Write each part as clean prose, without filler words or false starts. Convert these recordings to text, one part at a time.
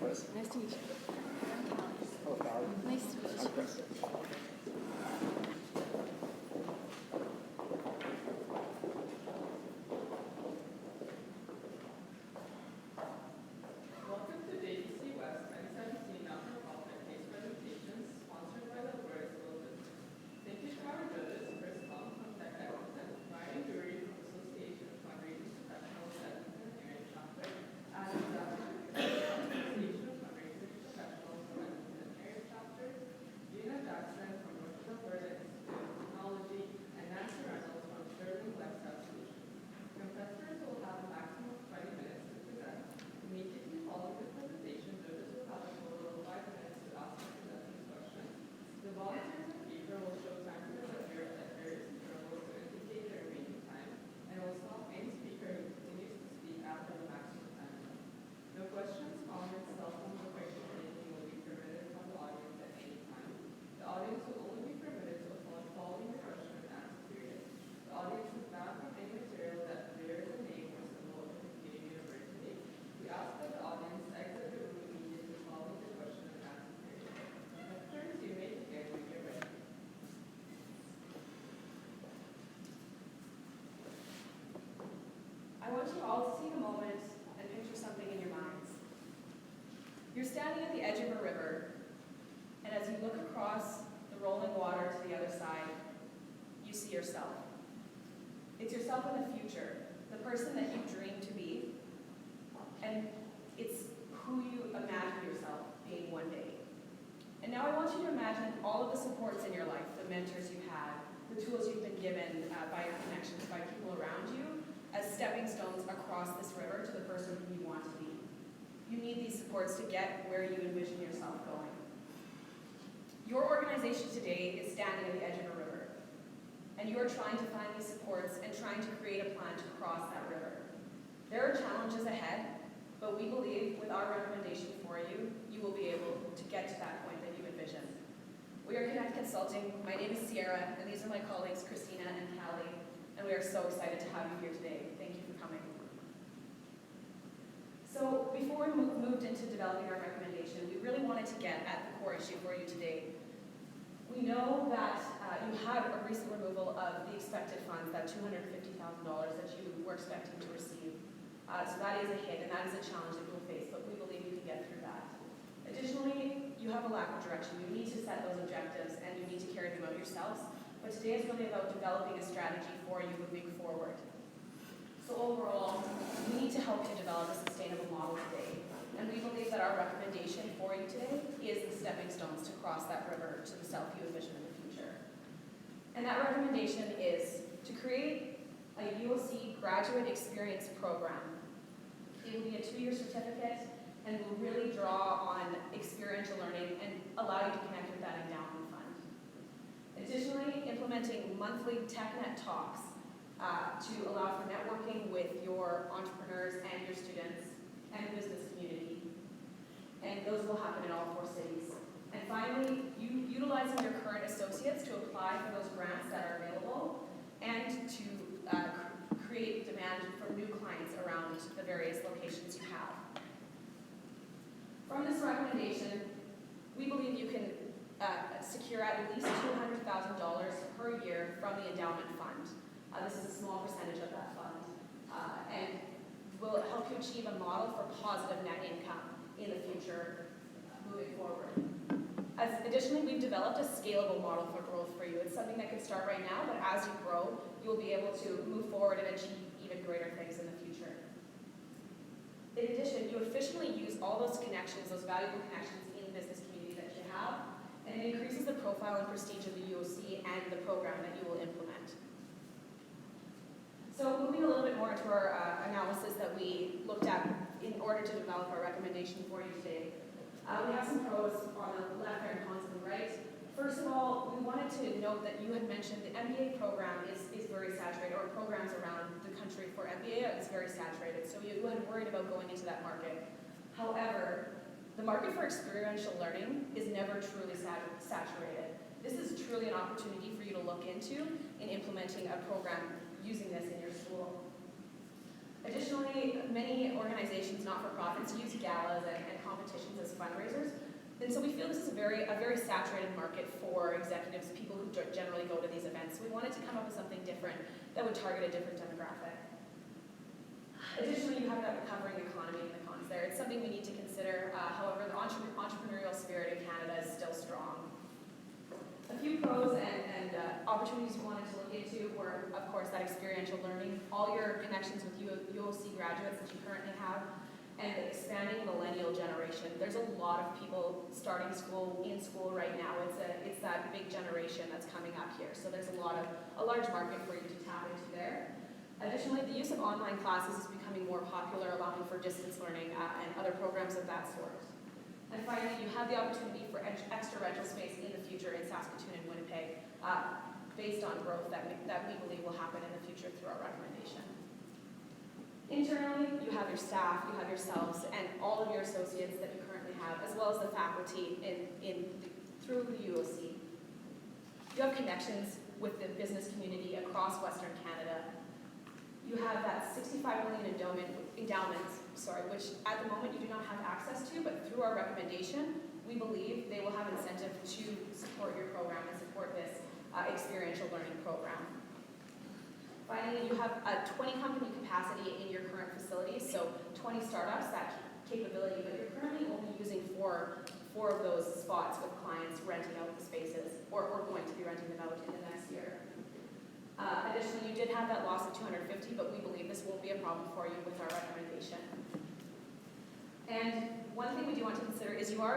Chris. Nice to meet you. Oh, Callie. Nice to meet I'm you. Chris. Welcome to JDC West 2017 Non-Profit Case Presentations, sponsored by the Alberta School of Business. Thank you to our judges, Chris Long from Tech Edmonton, Ryan Dury from Association of Fundraising Professionals Edmonton and Aaron Schomburg, Adam Zafir from Association of Fundraising Professionals from Edmonton and Aaron Chapters, Gina Jackson from Northern Alberta Institute of Technology, and Nancy Reynolds from Sterling Lifestyle Solutions. Contestants will have a maximum of 20 minutes to present. Immediately following the presentation, judges will have a total of 5 minutes to ask the contestants questions. The volunteers and speaker will show time to the judge at various intervals to indicate their remaining time, and will stop any speaker who continues to speak after the maximum time limit. No questions, comments, cell phones, or picture taking will be permitted from the audience at any time. The audience will only be permitted to applaud following the question and answer period. The audience is banned from any material that bears a name or symbol of the Canadian University. We ask that the audience exit the room immediately following the question and answer period. Contestants, you may begin when you're ready. I want you all to take a moment and picture something in your minds. You're standing at the edge of a river, and as you look across the rolling water to the other side, you see yourself. It's yourself in the future, the person that you dream to be, and it's who you imagine yourself being one day. And now I want you to imagine all of the supports in your life, the mentors you've had, the tools you've been given by your connections, by people around you, as stepping stones across this river to the person who you want to be. You need these supports to get where you envision yourself going. Your organization today is standing at the edge of a river, and you are trying to find these supports and trying to create a plan to cross that river. There are challenges ahead, but we believe with our recommendation for you, you will be able to get to that point that you envision. We are Connect Consulting. My name is Sierra, and these are my colleagues, Christina and Callie, and we are so excited to have you here today. Thank you for coming. So before we moved into developing our recommendation, we really wanted to get at the core issue for you today. We know that you had a recent removal of the expected funds, that $250,000 that you were expecting to receive. So that is a hit, and that is a challenge that you will face, but we believe you can get through that. Additionally, you have a lack of direction. You need to set those objectives, and you need to carry them out yourselves. But today is really about developing a strategy for you moving forward. So overall, we need to help you develop a sustainable model today. And we believe that our recommendation for you today is the stepping stones to cross that river to the self you envision in the future. And that recommendation is to create a UOC graduate experience program. It will be a 2-year certificate and will really draw on experiential learning and allow you to connect with that endowment fund. Additionally, implementing monthly TechNet talks to allow for networking with your entrepreneurs and your students and the business community. And those will happen in all 4 cities. And finally, utilizing your current associates to apply for those grants that are available and to create demand from new clients around the various locations you have. From this recommendation, we believe you can secure at least $200,000 per year from the endowment fund. This is a small percentage of that fund, and will help you achieve a model for positive net income in the future moving forward. Additionally, we've developed a scalable model for growth for you. It's something that can start right now, but as you grow, you'll be able to move forward and achieve even greater things in the future. In addition, you efficiently use all those connections, those valuable connections in the business community that you have, and it increases the profile and prestige of the UOC and the program that you will implement. So moving a little bit more into our analysis that we looked at in order to develop our recommendation for you today. We have some pros on the left there and cons on the right. First of all, we wanted to note that you had mentioned the MBA program is very saturated, or programs around the country for MBA is very saturated, so you had worried about going into that market. However, the market for experiential learning is never truly saturated. This is truly an opportunity for you to look into in implementing a program using this in your school. Additionally, many organizations, not-for-profits, use galas and competitions as fundraisers. And so we feel this is a very saturated market for executives, people who generally go to these events. So we wanted to come up with something different that would target a different demographic. Additionally, you have that recovering economy and the cons there. It's something we need to consider. However, the entrepreneurial spirit in Canada is still strong. A few pros and opportunities we wanted to look into were, of course, that experiential learning, all your connections with UOC graduates that you currently have, and the expanding millennial generation. There's a lot of people starting school in school right now. It's that big generation that's coming up here. So there's a large market for you to tap into there. Additionally, the use of online classes is becoming more popular, allowing for distance learning and other programs of that sort. And finally, you have the opportunity for extra rental space in the future in Saskatoon and Winnipeg, based on growth that we believe will happen in the future through our recommendation. Internally, you have your staff, you have yourselves, and all of your associates that you currently have, as well as the faculty through the UOC. You have connections with the business community across Western Canada. You have that $65 million endowment, which at the moment you do not have access to, but through our recommendation, we believe they will have incentive to support your program and support this experiential learning program. Finally, you have a 20 company capacity in your current facilities, so 20 startups, that capability, but you're currently only using four of those spots with clients renting out the spaces, or going to be renting them out in the next year. Additionally, you did have that loss of 250, but we believe this won't be a problem for you with our recommendation. And one thing we do want to consider is you are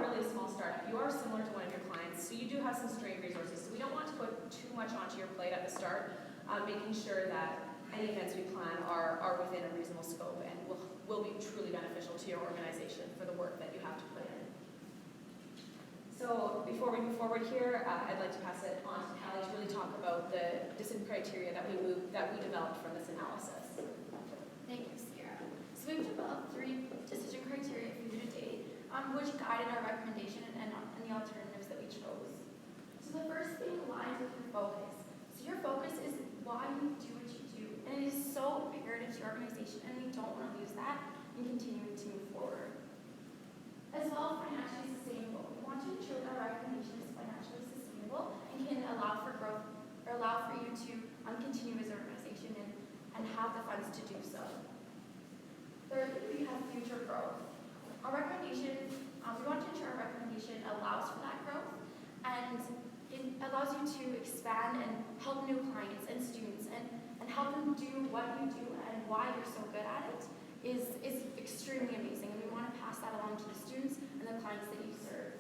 really a small startup. You are similar to one of your clients, so you do have some strained resources. So we don't want to put too much onto your plate at the start, making sure that any events we plan are within a reasonable scope and will be truly beneficial to your organization for the work that you have to put in. So before we move forward here, I'd like to pass it on to Callie to really talk about the decision criteria that we developed from this analysis. Thank you, Sierra. So we've developed 3 decision criteria for you today, which guided our recommendation and the alternatives that we chose. So the first thing aligns with your focus. So your focus is why you do what you do, and it is so imperative to your organization, and we don't want to lose that in continuing to move forward. As well, financially sustainable. We want to ensure that our recommendation is financially sustainable and can allow for growth, or allow for you to continue as an organization and have the funds to do so. Thirdly, we have future growth. Our recommendation, we want to ensure our recommendation allows for that growth, and it allows you to expand and help new clients and students and help them do what you do and why you're so good at it is extremely amazing, and we want to pass that along to the students and the clients that you serve.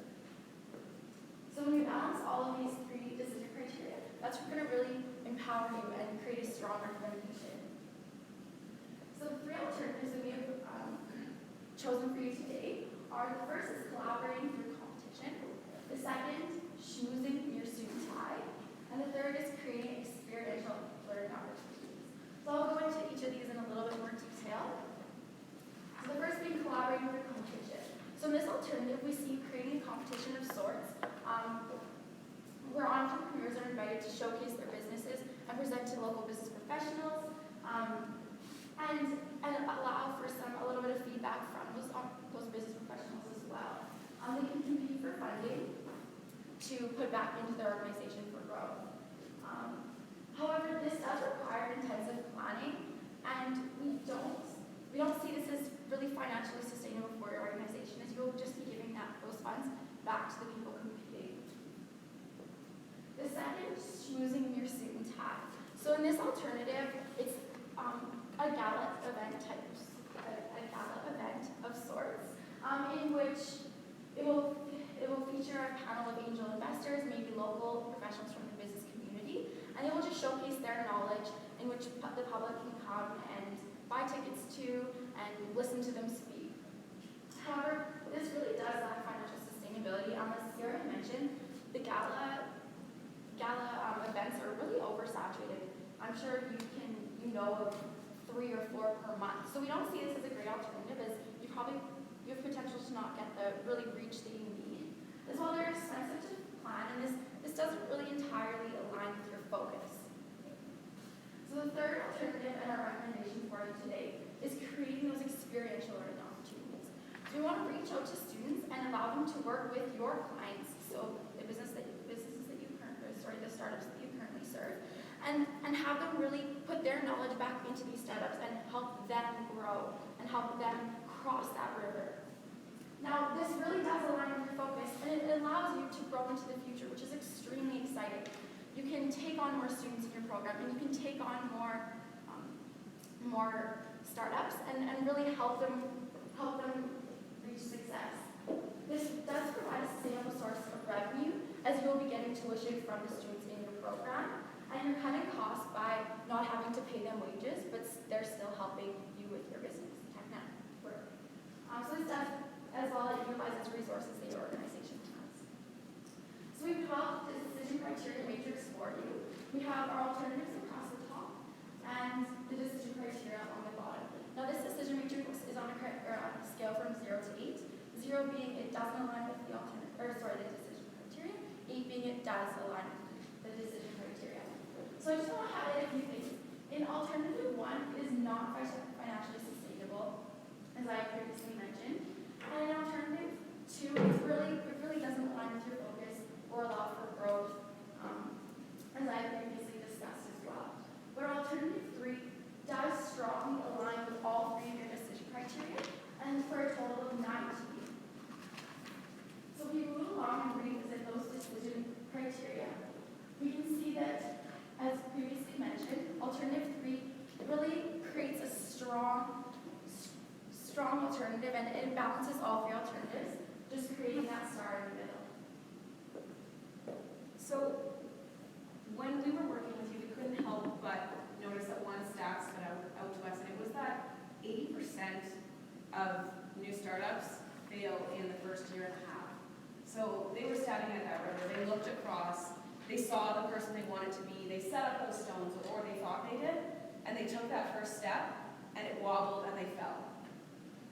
So when we balance all of these 3 decision criteria, that's going to really empower you and create a strong recommendation. So the 3 alternatives that we have chosen for you today are: the first is collaborating through competition, the second, schmoozing your student tie, and the third is creating experiential learning opportunities. So I'll go into each of these in a little bit more detail. So the first being collaborating through competition. So in this alternative, we see creating a competition of sorts, where entrepreneurs are invited to showcase their businesses and present to local business professionals, and allow for a little bit of feedback from those business professionals as well. They can compete for funding to put back into their organization for growth. However, this does require intensive planning, and we don't see this as really financially sustainable for your organization, as you'll just be giving those funds back to the people competing. The second is schmoozing your suit and tie. So in this alternative, it's a gala event of sorts, in which it will feature a panel of angel investors, maybe local professionals from the business community, and it will just showcase their knowledge, in which the public can come and buy tickets to and listen to them speak. However, this really does lack financial sustainability. As Sierra mentioned, the gala events are really oversaturated. I'm sure you know of 3 or 4 per month. So we don't see this as a great alternative, as you have potential to not get the really reach that you need. As well, they're expensive to plan, and this doesn't really entirely align with your focus. So the third alternative in our recommendation for you today reach out to students and allow them to work with your clients, so the the startups that you currently serve, and have them really put their knowledge back into these startups and help them grow and help them cross that river. Now, this really does align with your focus, and it allows you to grow into the future, which is extremely exciting. You can take on more students in your program, and you can take on more startups and really help them reach success. This does provide a sustainable source of revenue, as you'll be getting tuition from the students in your program, and you're cutting costs by not having to pay them wages, but they're still helping you with your business work. So this does as well as utilizes resources that your organization has. So we've developed the decision criteria matrix for you. We have our alternatives across the top and the decision criteria on the bottom. Now this decision matrix is on a scale from 0 to 8. 0 being it doesn't align with the the decision criteria. 8 being it does align with the decision criteria. So I just want to highlight a few things. In alternative 1 is not financially sustainable, as I previously mentioned. And in alternative 2, it really doesn't align with your focus or allow for growth, as I previously discussed as well. But alternative 3 does strongly align with all 3 of your decision criteria, and for a total of 19. So if we move along and revisit those decision criteria, we can see that, as previously mentioned, alternative 3 really creates a strong alternative, and it balances all 3 alternatives, just creating that star in the middle. So when we were working with you, we couldn't help but notice that one stat stood out to us, and it was that 80% of new startups fail in the first year and a half. So they were standing at that river, they looked across, they saw the person they wanted to be, they set up those stones, or they thought they did, and they took that first step, and it wobbled and they fell.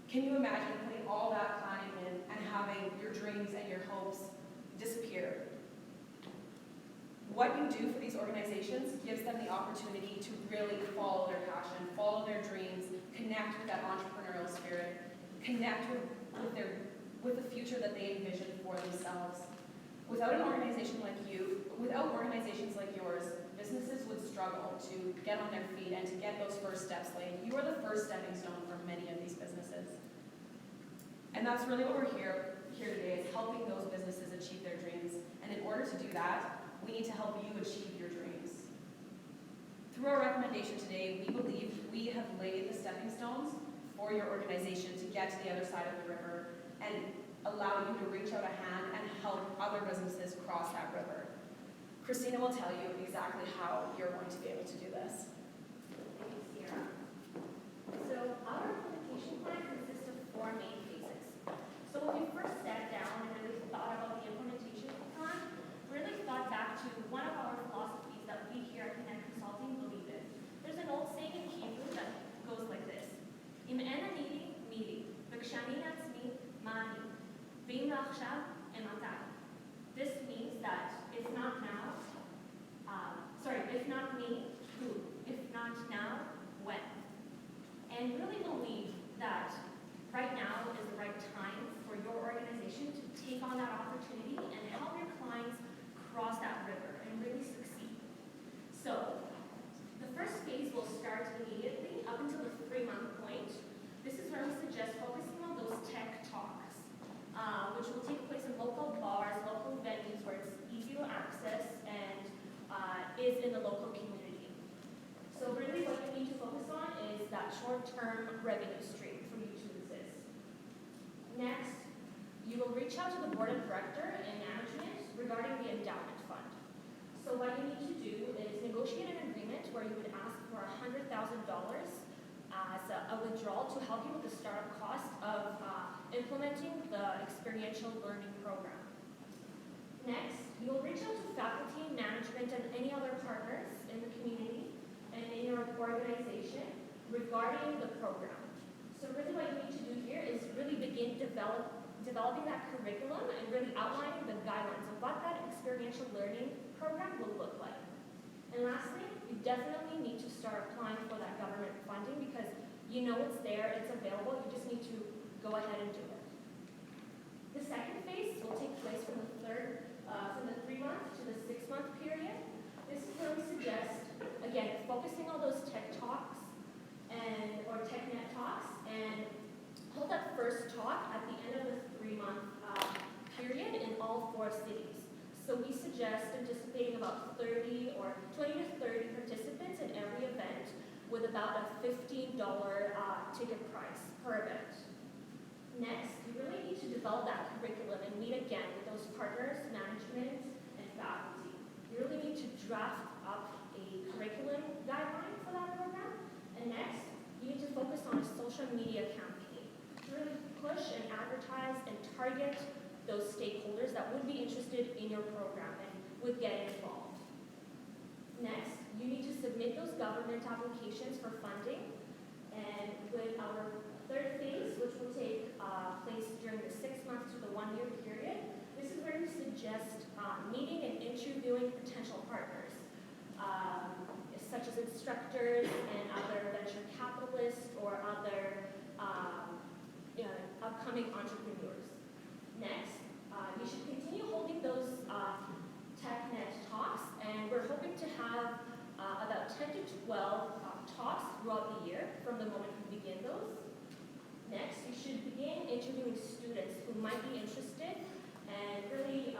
Can you imagine putting all that planning in and having your dreams and your hopes disappear? What you do for these organizations gives them the opportunity to really follow their passion, follow their dreams, connect with that entrepreneurial spirit, connect with the future that they envision for themselves. Without organizations like yours, businesses would struggle to get on their feet and to get those first steps laid. You are the first stepping stone for many of these businesses. And that's really what we're here today, is helping those businesses achieve their dreams. And in order to do that, we need to help you achieve your dreams. Through our recommendation today, we believe we have laid the stepping stones for your organization to get to the other side of the river and allow you to reach out a hand and help other businesses cross that river. Christina will tell you exactly how you're going to be able to do this. Thank you, Sierra. So our implementation plan consists of 4 main phases. So when we first sat down and really thought about the implementation plan, really thought back to one of our philosophies that we here at Connect Consulting believe in. There's an old saying in Hebrew that goes like this: Im ena mili, v'kshani atzmi, mani, v'im lachshav, ematai. This means that if not me, who? If not now, when? And really believe that right now is the right time for your organization to take on that opportunity and help your clients cross that river and really succeed. So the first phase will start immediately up until the 3-month point. This is where we suggest focusing on those tech talks, which will take place in local bars, local venues where it's easy to access and is in the local community. So really what you need to focus on is that short-term revenue stream for you to exist. Next, you will reach out to the board of director and management regarding the endowment fund. So what you need to do is negotiate an agreement where you would ask for $100,000 as a withdrawal to help you with the startup cost of implementing the experiential learning program. Next, you will reach out to faculty, management, and any other partners in the community and in your organization regarding the program. So really what you need to do here is really begin developing that curriculum and really outlining the guidelines of what that experiential learning program will look like. And lastly, you definitely need to start applying for that government funding because you know it's there, it's available, you just need to go ahead and do it. 4 cities. So we suggest anticipating about 30 or 20 to 30 participants in every event with about a $15 ticket price per event. Next, you really need to develop that curriculum and meet again with those partners, management, and faculty. You really need to draft up a curriculum guideline for that program. And next, you need to focus on a social media campaign to really push and advertise and target those stakeholders that would be interested in your program and would get involved. Next, you need to submit those government applications for funding. And with our third phase, which will take place during the 6 months to the 1 year period, this is where we suggest meeting and interviewing potential partners, such as instructors and other venture capitalists or other upcoming entrepreneurs. Next, you should continue holding those TechNet talks, and we're hoping to have about 10 to 12 talks throughout the year from the moment we begin those. Next, you should begin interviewing students who might be interested and really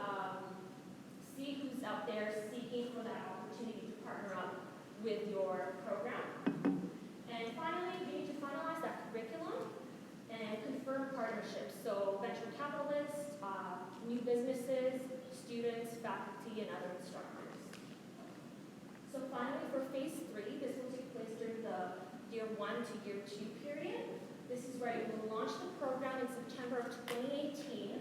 see who's out there seeking for that opportunity to partner up with your program. And finally, you need to finalize that curriculum and confirm partnerships. So venture capitalists, new businesses, students, faculty, and other instructors. So finally, for phase 3, this will take place during the year 1 to year 2 period. This is where you will launch the program in September of 2018,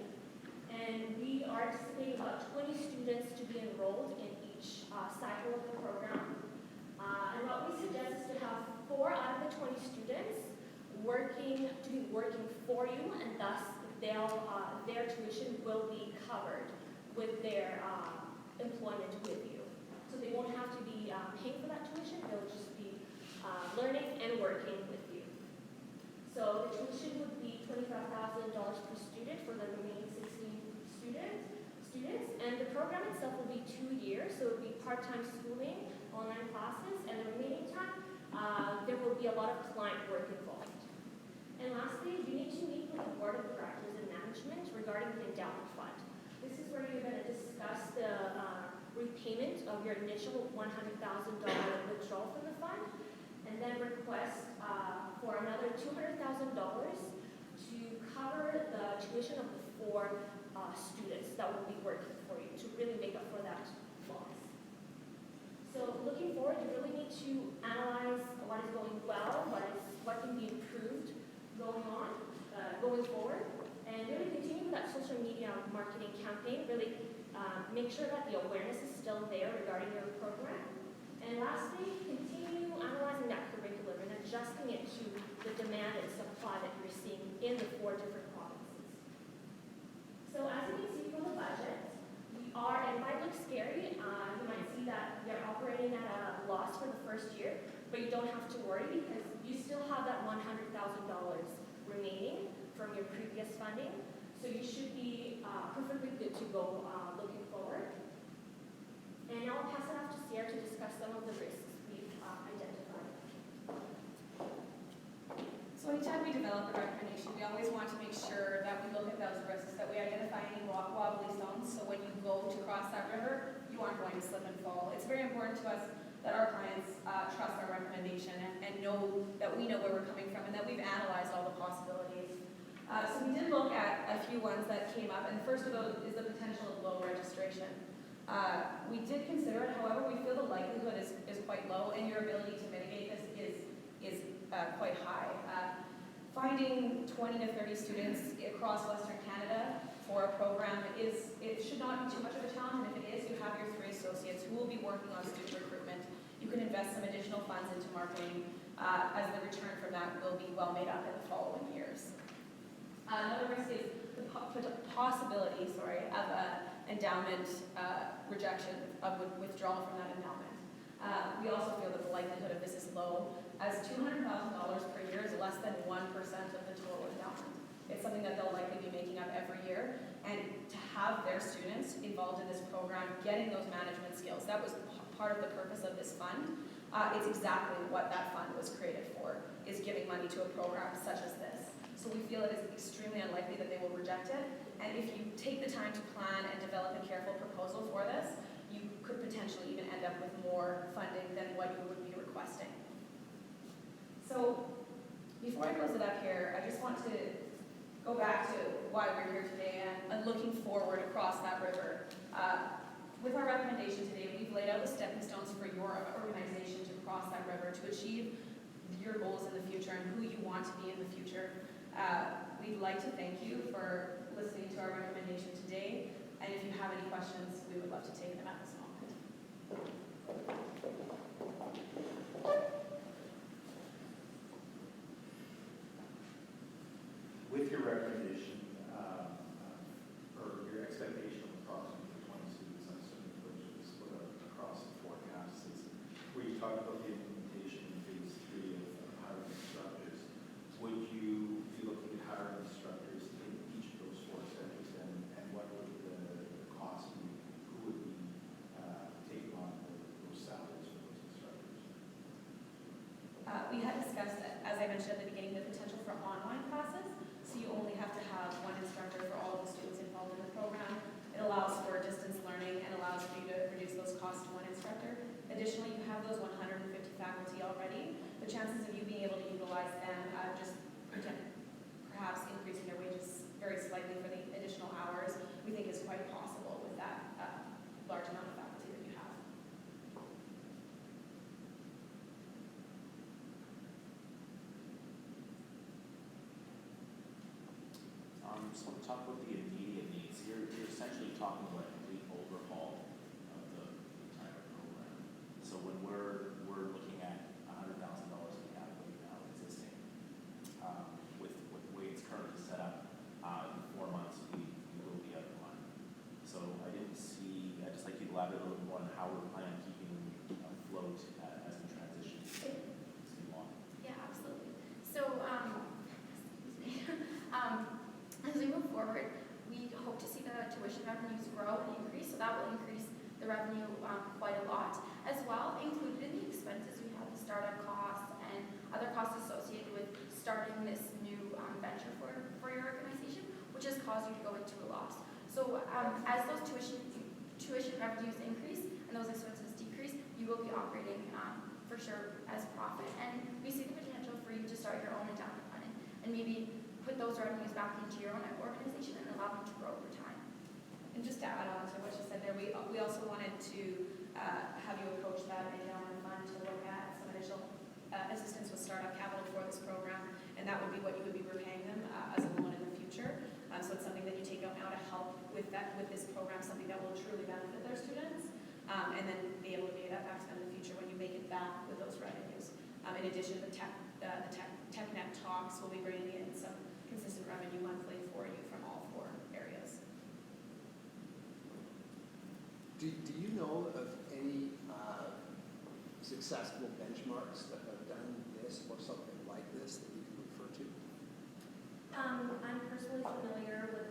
and we are anticipating about 20 students to be enrolled in each cycle of the program. And what we suggest is to have 4 out of the 20 students working for you, and thus their tuition will be covered with their employment with you. So they won't have to be paying for that tuition, they'll just be learning and working with you. So the tuition would be $25,000 per student for the remaining 16 students, and the program itself will be 2 years, so it will be part-time schooling, online classes, and the remaining time there will be a lot of client work involved. And lastly, you need to meet with the board of directors and management regarding the endowment fund. This is where you're going to discuss the repayment of your initial $100,000 withdrawal from the fund, and then request for another $200,000 to cover the tuition of the 4 students that will be working for you to really make up for that loss. So looking forward, you really need to analyze what is going well, what can be improved going forward, and really continue with that social media marketing campaign. Really make sure that the awareness is still there regarding your program. And lastly, continue analyzing that curriculum and adjusting it to the demand and supply that you're seeing in the 4 different provinces. So as you can see from the budget, we are, and it might look scary, you might see that you're operating at a loss for the first year, but you don't have to worry because you still have that $100,000 remaining from your previous funding. So you should be perfectly good to go looking forward. And now I'll pass it off to Sierra to discuss some of the risks we've identified. So anytime we develop a recommendation, we always want to make sure that we look at those risks, that we identify any wobbly stones, so when you go to cross that river, you aren't going to slip and fall. It's very important to us that our clients trust our recommendation and know that we know where we're coming from and that we've analyzed all the possibilities. So we did look at a few ones that came up, and the first of those is the potential of low registration. We did consider it, however, we feel the likelihood is quite low, and your ability to mitigate this is quite high. Finding 20 to 30 students across Western Canada for a program it should not be too much of a challenge, and if it is, you have your 3 associates who will be working on student recruitment. You can invest some additional funds into marketing as the return from that will be well made up in the following years. Another risk is the possibility of endowment rejection, of withdrawal from that endowment. We also feel that the likelihood of this is low, as $200,000 per year is less than 1% of the total endowment. It's something that they'll likely be making up every year, and to have their students involved in this program, getting those management skills, that was part of the purpose of this fund. It's exactly what that fund was created for, is giving money to a program such as this. So we feel it is extremely unlikely that they will reject it, and if you take the time to plan and develop a careful proposal for this, you could potentially even end up with more funding than what you would be requesting. So before I close it up here, I just want to go back to why we're here today and looking forward across that river. With our recommendation today, we've laid out the stepping stones for your organization to cross that river, to achieve your goals in the future and who you want to be in the future. We'd like to thank you for listening to our recommendation today, and if you have any questions, we would love to take them at this moment. With your recommendation, or your expectation of approximately 20 students, I'm assuming which is split up across the 4 campuses, where you talked about the implementation in phase 3 of hiring instructors, would you be looking at hiring instructors in each of those 4 centers, and what would the cost be? Who would be taking on those salaries for those instructors? We had discussed, as I mentioned at the beginning, the potential for online classes. So you only have to have 1 instructor for all of the students involved in the program. It allows for distance learning and allows for you to reduce those costs to 1 instructor. Additionally, you have those 150 faculty already. The chances of you being able to utilize them, perhaps increasing their wages very slightly for the additional hours, we think is quite possible with that large amount of faculty that you have. So to talk about the immediate needs, you're essentially talking about a complete overhaul of the entire program. So when we're looking at $100,000 in capital now existing, with the way it's currently set up, in 4 months we will be out of money. So I didn't see, I'd just like you to elaborate a little bit more on how we're planning on keeping afloat as we transition to new model. Yeah, absolutely. So, excuse me. As we move forward, we hope to see the tuition revenues grow and increase, so that will increase the revenue quite a lot. As well, included in the expenses, we have the startup costs and other costs associated with starting this new venture for your organization, which has caused you to go into a loss. So as those tuition revenues increase and those expenses decrease, you will be operating for sure as profit. And we see the potential for you to start your own endowment fund and maybe put those revenues back into your own organization and allow them to grow over time. And just to add on to what you said there, we also wanted to have you approach that endowment fund to look at some additional assistance with startup capital for this program, and that would be what you would be repaying them as a loan in the future. So it's something that you take out now to help with this program, something that will truly benefit their students, and then be able to pay that back to them in the future when you make it back with those revenues. In addition, the TechNet talks will be bringing in some consistent revenue monthly for you from all 4 areas. Do you know of any successful benchmarks that have done this or something like this that you can refer to? I'm personally familiar with